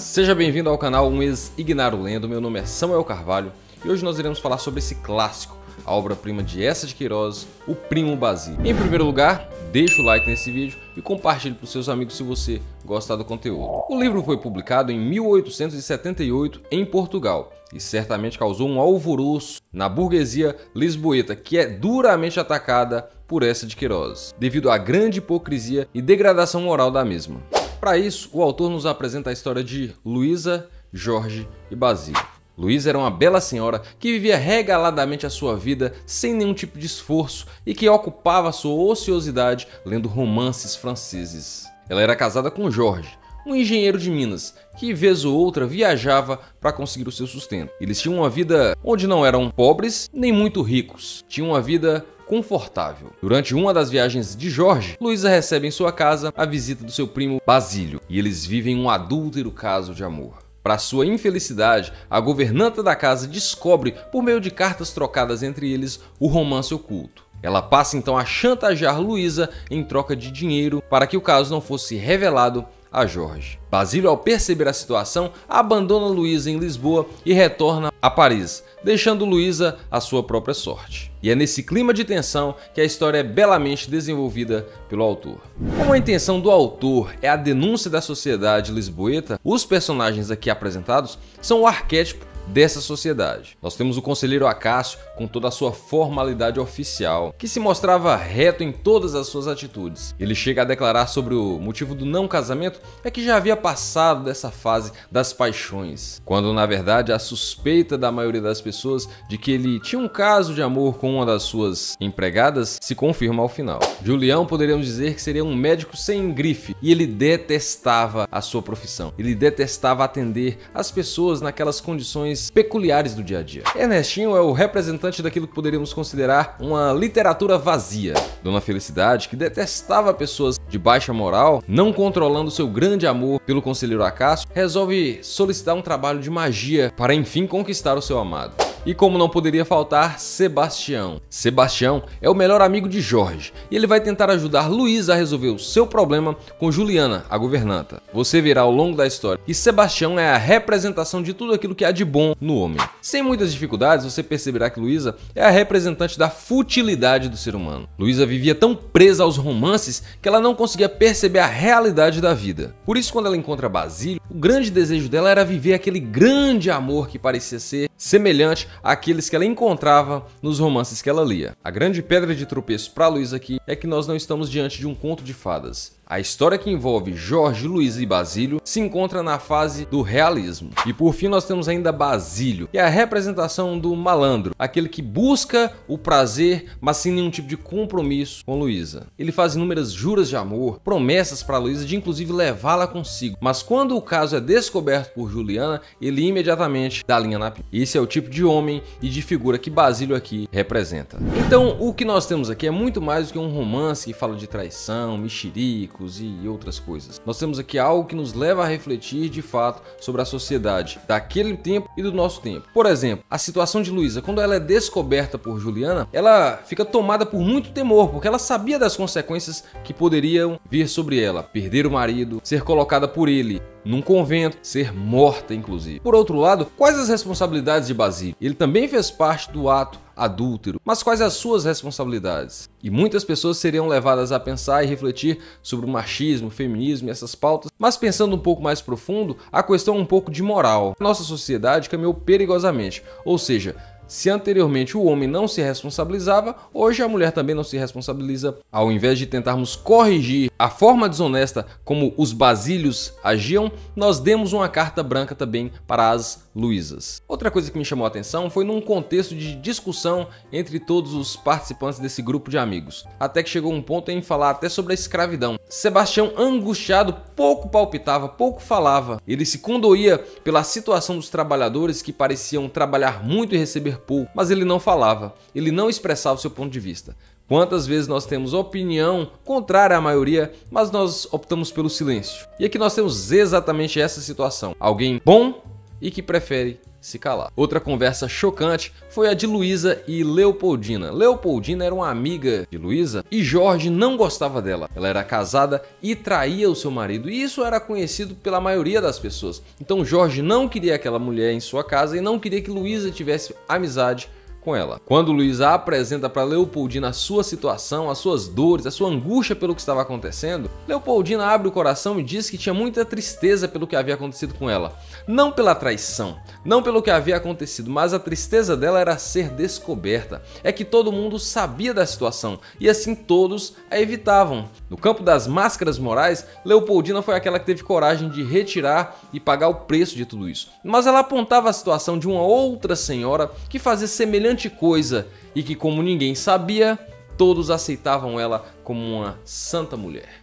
Seja bem-vindo ao canal Um Ex-Ignaro Lendo, meu nome é Samuel Carvalho e hoje nós iremos falar sobre esse clássico, a obra-prima de Eça de Queiroz, O Primo Basílio. Em primeiro lugar, deixa o like nesse vídeo e compartilhe para os seus amigos se você gostar do conteúdo. O livro foi publicado em 1878 em Portugal e certamente causou um alvoroço na burguesia lisboeta, que é duramente atacada por Eça de Queiroz, devido à grande hipocrisia e degradação moral da mesma. Para isso, o autor nos apresenta a história de Luísa, Jorge e Basílio. Luísa era uma bela senhora que vivia regaladamente a sua vida sem nenhum tipo de esforço e que ocupava sua ociosidade lendo romances franceses. Ela era casada com Jorge, um engenheiro de Minas, que vez ou outra viajava para conseguir o seu sustento. Eles tinham uma vida onde não eram pobres nem muito ricos, tinham uma vida confortável. Durante uma das viagens de Jorge, Luísa recebe em sua casa a visita do seu primo Basílio e eles vivem um adúltero caso de amor. Para sua infelicidade, a governanta da casa descobre, por meio de cartas trocadas entre eles, o romance oculto. Ela passa então a chantagear Luísa em troca de dinheiro para que o caso não fosse revelado a Jorge. Basílio, ao perceber a situação, abandona Luísa em Lisboa e retorna a Paris, deixando Luísa à sua própria sorte. E é nesse clima de tensão que a história é belamente desenvolvida pelo autor. Como a intenção do autor é a denúncia da sociedade lisboeta, os personagens aqui apresentados são o arquétipo dessa sociedade. Nós temos o conselheiro Acácio com toda a sua formalidade oficial, que se mostrava reto em todas as suas atitudes. Ele chega a declarar sobre o motivo do não casamento é que já havia passado dessa fase das paixões, quando na verdade a suspeita da maioria das pessoas de que ele tinha um caso de amor com uma das suas empregadas se confirma ao final. Julião, poderíamos dizer que seria um médico sem grife e ele detestava a sua profissão. Ele detestava atender as pessoas naquelas condições peculiares do dia a dia. Ernestinho é o representante daquilo que poderíamos considerar uma literatura vazia. Dona Felicidade, que detestava pessoas de baixa moral, não controlando seu grande amor pelo conselheiro Acácio, resolve solicitar um trabalho de magia para enfim conquistar o seu amado. E como não poderia faltar, Sebastião. Sebastião é o melhor amigo de Jorge e ele vai tentar ajudar Luísa a resolver o seu problema com Juliana, a governanta. Você verá ao longo da história que Sebastião é a representação de tudo aquilo que há de bom no homem. Sem muitas dificuldades, você perceberá que Luísa é a representante da futilidade do ser humano. Luísa vivia tão presa aos romances que ela não conseguia perceber a realidade da vida. Por isso, quando ela encontra Basílio, o grande desejo dela era viver aquele grande amor que parecia ser semelhante àqueles que ela encontrava nos romances que ela lia. A grande pedra de tropeço para Luísa aqui é que nós não estamos diante de um conto de fadas. A história que envolve Jorge, Luísa e Basílio se encontra na fase do realismo. E por fim nós temos ainda Basílio, que é a representação do malandro, aquele que busca o prazer, mas sem nenhum tipo de compromisso com Luísa. Ele faz inúmeras juras de amor, promessas para Luísa de inclusive levá-la consigo. Mas quando o caso é descoberto por Juliana, ele imediatamente dá linha na pista. Esse é o tipo de homem e de figura que Basílio aqui representa. Então o que nós temos aqui é muito mais do que um romance que fala de traição, mexerico e outras coisas. Nós temos aqui algo que nos leva a refletir de fato sobre a sociedade daquele tempo e do nosso tempo. Por exemplo, a situação de Luísa, quando ela é descoberta por Juliana, ela fica tomada por muito temor, porque ela sabia das consequências que poderiam vir sobre ela: perder o marido, ser colocada por ele num convento, ser morta inclusive. Por outro lado, quais as responsabilidades de Basílio? Ele também fez parte do ato adúltero, mas quais as suas responsabilidades? E muitas pessoas seriam levadas a pensar e refletir sobre o machismo, o feminismo e essas pautas, mas pensando um pouco mais profundo, a questão é um pouco de moral. Nossa sociedade caminhou perigosamente, ou seja, se anteriormente o homem não se responsabilizava, hoje a mulher também não se responsabiliza. Ao invés de tentarmos corrigir a forma desonesta como os Basílios agiam, nós demos uma carta branca também para as Luísas. Outra coisa que me chamou a atenção foi num contexto de discussão entre todos os participantes desse grupo de amigos, até que chegou um ponto em falar até sobre a escravidão. Sebastião, angustiado, pouco palpitava, pouco falava. Ele se condoía pela situação dos trabalhadores que pareciam trabalhar muito e receber pouco, mas ele não falava, ele não expressava o seu ponto de vista. Quantas vezes nós temos opinião contrária à maioria, mas nós optamos pelo silêncio. E aqui nós temos exatamente essa situação. Alguém bom e que prefere se calar. Outra conversa chocante foi a de Luísa e Leopoldina. Leopoldina era uma amiga de Luísa e Jorge não gostava dela. Ela era casada e traía o seu marido, e isso era conhecido pela maioria das pessoas. Então Jorge não queria aquela mulher em sua casa e não queria que Luísa tivesse amizade com ela. Quando Luísa apresenta para Leopoldina a sua situação, as suas dores, a sua angústia pelo que estava acontecendo, Leopoldina abre o coração e diz que tinha muita tristeza pelo que havia acontecido com ela. Não pela traição, não pelo que havia acontecido, mas a tristeza dela era ser descoberta. É que todo mundo sabia da situação e assim todos a evitavam. No campo das máscaras morais, Leopoldina foi aquela que teve coragem de retirar e pagar o preço de tudo isso. Mas ela apontava a situação de uma outra senhora que fazia semelhante coisa e que, como ninguém sabia, todos aceitavam ela como uma santa mulher.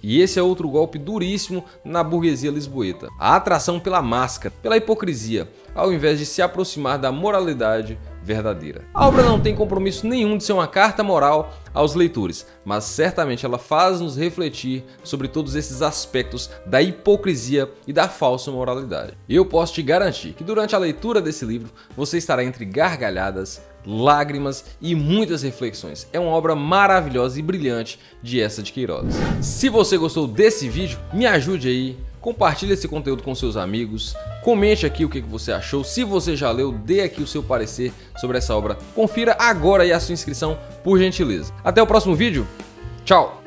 E esse é outro golpe duríssimo na burguesia lisboeta: a atração pela máscara, pela hipocrisia, ao invés de se aproximar da moralidade verdadeira. A obra não tem compromisso nenhum de ser uma carta moral aos leitores, mas certamente ela faz-nos refletir sobre todos esses aspectos da hipocrisia e da falsa moralidade. Eu posso te garantir que durante a leitura desse livro você estará entre gargalhadas, lágrimas e muitas reflexões. É uma obra maravilhosa e brilhante de Essa de Queiroz. Se você gostou desse vídeo, me ajude aí, compartilhe esse conteúdo com seus amigos, comente aqui o que você achou. Se você já leu, dê aqui o seu parecer sobre essa obra. Confira agora aí a sua inscrição, por gentileza. Até o próximo vídeo, tchau!